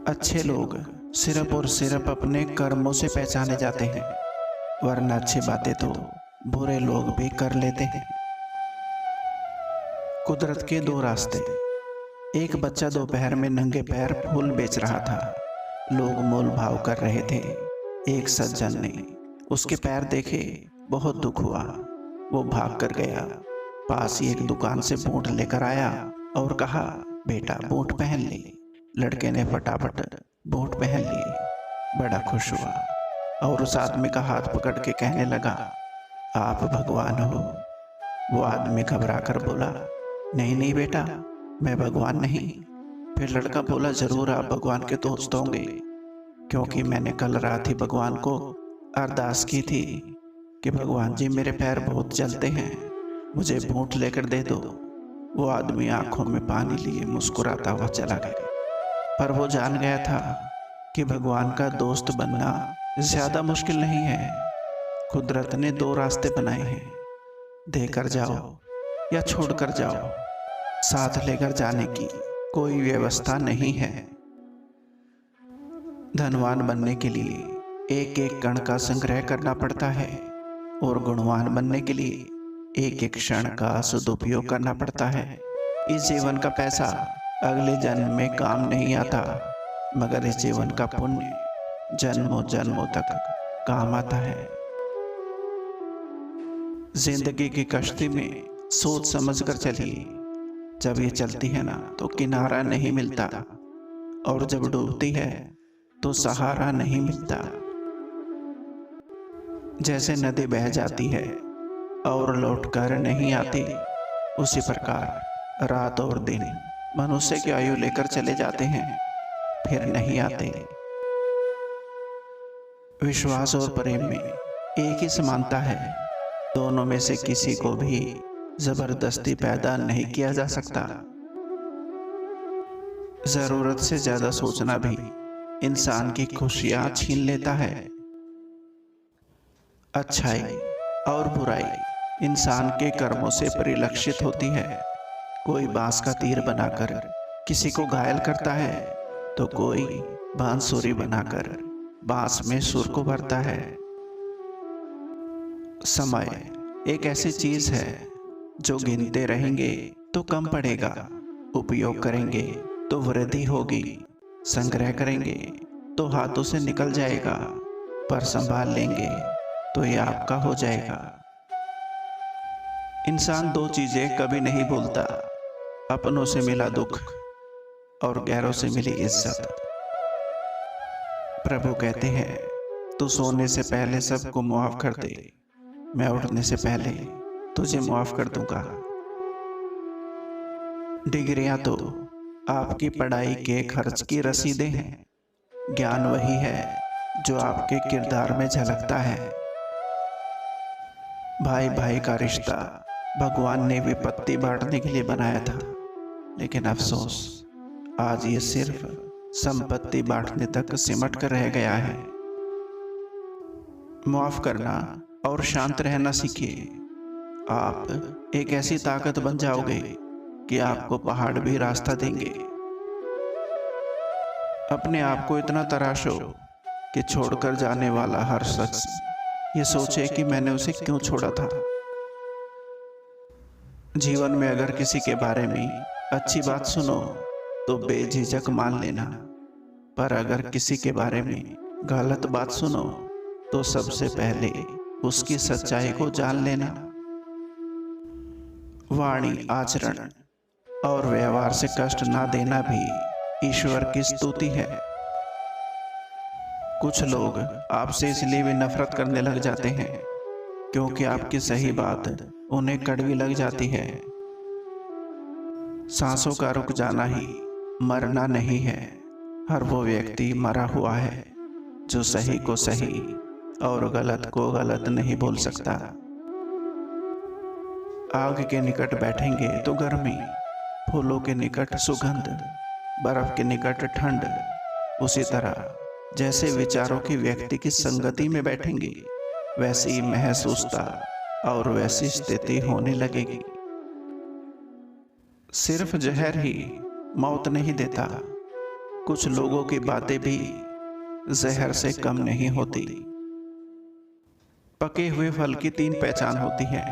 अच्छे लोग सिर्फ और सिर्फ अपने कर्मों से पहचाने जाते हैं, वरना अच्छी बातें तो बुरे लोग भी कर लेते हैं। कुदरत के दो रास्ते। एक बच्चा दोपहर में नंगे पैर फूल बेच रहा था। लोग मोल भाव कर रहे थे। एक सज्जन ने उसके पैर देखे, बहुत दुख हुआ। वो भाग कर गया, पास ही एक दुकान से बूट लेकर आया और कहा, बेटा बूट पहन ले। लड़के ने फटाफट बूट पहन लिए। बड़ा खुश हुआ और उस आदमी का हाथ पकड़ के कहने लगा, आप भगवान हो। वो आदमी घबरा कर बोला, नहीं नहीं बेटा, मैं भगवान नहीं। फिर लड़का बोला, जरूर आप भगवान के दोस्त होंगे, क्योंकि मैंने कल रात ही भगवान को अरदास की थी कि भगवान जी मेरे पैर बहुत जलते हैं, मुझे बूट लेकर दे दो। वो आदमी आंखों में पानी लिए मुस्कुराता हुआ चला गया, पर वो जान गया था कि भगवान का दोस्त बनना ज्यादा मुश्किल नहीं है। कुदरत ने दो रास्ते बनाए हैं, देकर जाओ या छोड़कर जाओ। साथ लेकर जाने की कोई व्यवस्था नहीं है। धनवान बनने के लिए एक एक कण का संग्रह करना पड़ता है और गुणवान बनने के लिए एक एक क्षण का सदुपयोग करना पड़ता है। इस जीवन का पैसा अगले जन्म में काम नहीं आता, मगर इस जीवन का पुण्य जन्मों जन्मों तक काम आता है। जिंदगी की कश्ती में सोच समझ कर चलिए। जब ये चलती है ना तो किनारा नहीं मिलता, और जब डूबती है तो सहारा नहीं मिलता। जैसे नदी बह जाती है और लौटकर नहीं आती, उसी प्रकार रात और दिन मनुष्य की आयु लेकर चले जाते हैं, फिर नहीं आते। विश्वास और प्रेम में एक ही समानता है। दोनों में से किसी को भी जबरदस्ती पैदा नहीं किया जा सकता। जरूरत से ज्यादा सोचना भी इंसान की खुशियां छीन लेता है। अच्छाई और बुराई इंसान के कर्मों से परिलक्षित होती है। कोई बांस का तीर बनाकर किसी को घायल करता है, तो कोई बांसुरी बनाकर बांस में सुर को भरता है। समय एक ऐसी चीज है जो गिनते रहेंगे तो कम पड़ेगा, उपयोग करेंगे तो वृद्धि होगी, संग्रह करेंगे तो हाथों से निकल जाएगा, पर संभाल लेंगे तो ये आपका हो जाएगा। इंसान दो चीजें कभी नहीं भूलता, अपनों से मिला दुख और गैरों से मिली इज्जत। प्रभु कहते हैं, तू सोने से पहले सबको माफ कर दे, मैं उठने से पहले तुझे माफ कर दूंगा। डिग्रियां तो आपकी पढ़ाई के खर्च की रसीदें हैं, ज्ञान वही है जो आपके किरदार में झलकता है। भाई भाई का रिश्ता भगवान ने विपत्ति बांटने के लिए बनाया था, लेकिन अफसोस आज ये सिर्फ संपत्ति बांटने तक सिमट कर रह गया है। माफ करना और शांत रहना सीखिए। आप एक ऐसी ताकत बन जाओगे कि आपको पहाड़ भी रास्ता देंगे। अपने आप को इतना तराशो कि छोड़कर जाने वाला हर शख्स ये सोचे कि मैंने उसे क्यों छोड़ा था। जीवन में अगर किसी के बारे में अच्छी बात सुनो तो बेझिझक मान लेना, पर अगर किसी के बारे में गलत बात सुनो तो सबसे पहले उसकी सच्चाई को जान लेना। वाणी, आचरण और व्यवहार से कष्ट ना देना भी ईश्वर की स्तुति है। कुछ लोग आपसे इसलिए भी नफरत करने लग जाते हैं क्योंकि आपकी सही बात उन्हें कड़वी लग जाती है। सांसों का रुक जाना ही मरना नहीं है। हर वो व्यक्ति मरा हुआ है जो सही को सही और गलत को गलत नहीं बोल सकता। आग के निकट बैठेंगे तो गर्मी, फूलों के निकट सुगंध, बर्फ के निकट ठंड। उसी तरह जैसे विचारों की व्यक्ति की संगति में बैठेंगे, वैसी महसूसता और वैसी स्थिति होने लगेगी। सिर्फ जहर ही मौत नहीं देता, कुछ लोगों की बातें भी जहर से कम नहीं होती। पके हुए फल की 3 पहचान होती है।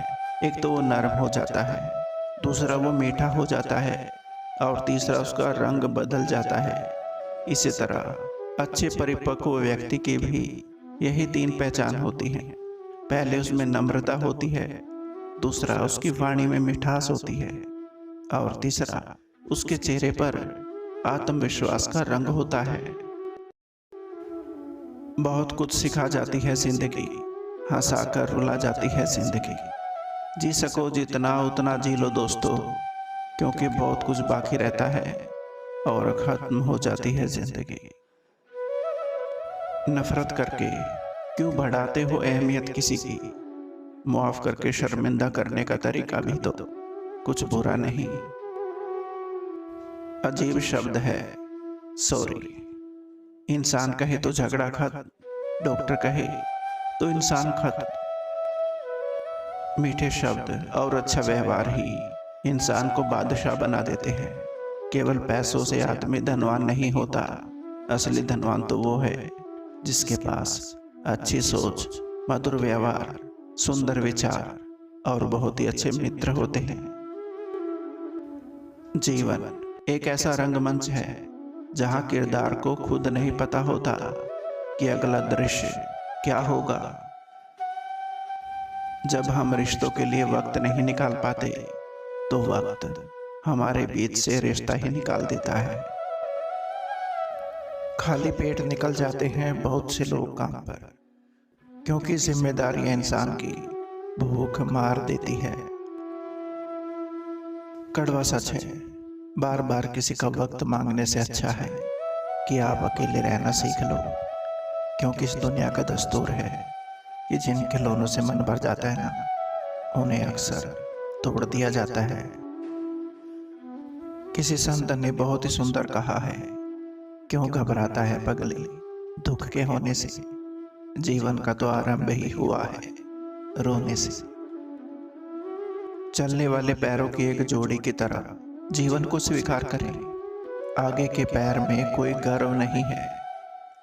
एक तो वो नरम हो जाता है, दूसरा वो मीठा हो जाता है और तीसरा उसका रंग बदल जाता है। इसी तरह अच्छे परिपक्व व्यक्ति की भी यही 3 पहचान होती हैं। पहले उसमें नम्रता होती है, दूसरा उसकी वाणी में मिठास होती है और तीसरा उसके चेहरे पर आत्मविश्वास का रंग होता है। बहुत कुछ सिखा जाती है जिंदगी, हंसाकर रुला जाती है जिंदगी। जी सको जितना उतना जी लो दोस्तों, क्योंकि बहुत कुछ बाकी रहता है और खत्म हो जाती है जिंदगी। नफरत करके क्यों बढ़ाते हो अहमियत किसी की? मुआफ करके शर्मिंदा करने का तरीका भी तो कुछ बुरा नहीं। अजीब शब्द है सॉरी। इंसान कहे तो झगड़ा खत्म, डॉक्टर कहे तो इंसान खत्म। मीठे शब्द और अच्छा व्यवहार ही इंसान को बादशाह बना देते हैं। केवल पैसों से आदमी धनवान नहीं होता, असली धनवान तो वो है जिसके पास अच्छी सोच, मधुर व्यवहार, सुंदर विचार और बहुत ही अच्छे मित्र होते हैं। जीवन एक ऐसा रंगमंच है जहां किरदार को खुद नहीं पता होता कि अगला दृश्य क्या होगा। जब हम रिश्तों के लिए वक्त नहीं निकाल पाते तो वक्त हमारे बीच से रिश्ता ही निकाल देता है। खाली पेट निकल जाते हैं बहुत से लोग काम पर, क्योंकि जिम्मेदारियां इंसान की भूख मार देती है। कड़वा सच है, बार बार किसी का वक्त मांगने से अच्छा है कि आप अकेले रहना सीख लो, क्योंकि इस दुनिया का दस्तूर है कि जिन खिलौनों से मन भर जाता है ना, उन्हें अक्सर तोड़ दिया जाता है। किसी संत ने बहुत ही सुंदर कहा है, क्यों घबराता है पगली दुख के होने से, जीवन का तो आरंभ ही हुआ है रोने से। चलने वाले पैरों की एक जोड़ी की तरह जीवन को स्वीकार करें। आगे के पैर में कोई गर्व नहीं है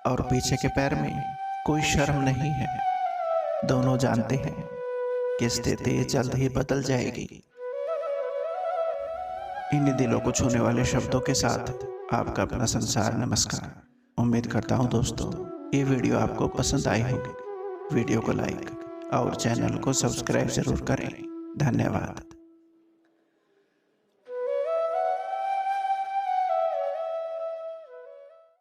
और पीछे के पैर में कोई शर्म नहीं है। दोनों जानते हैं कि स्थिति जल्द ही बदल जाएगी। इन दिलों को छूने वाले शब्दों के साथ आपका अपना संसार नमस्कार। उम्मीद करता हूं दोस्तों ये वीडियो आपको पसंद आई होगी। वीडियो को लाइक और चैनल को सब्सक्राइब जरूर करें। धन्यवाद।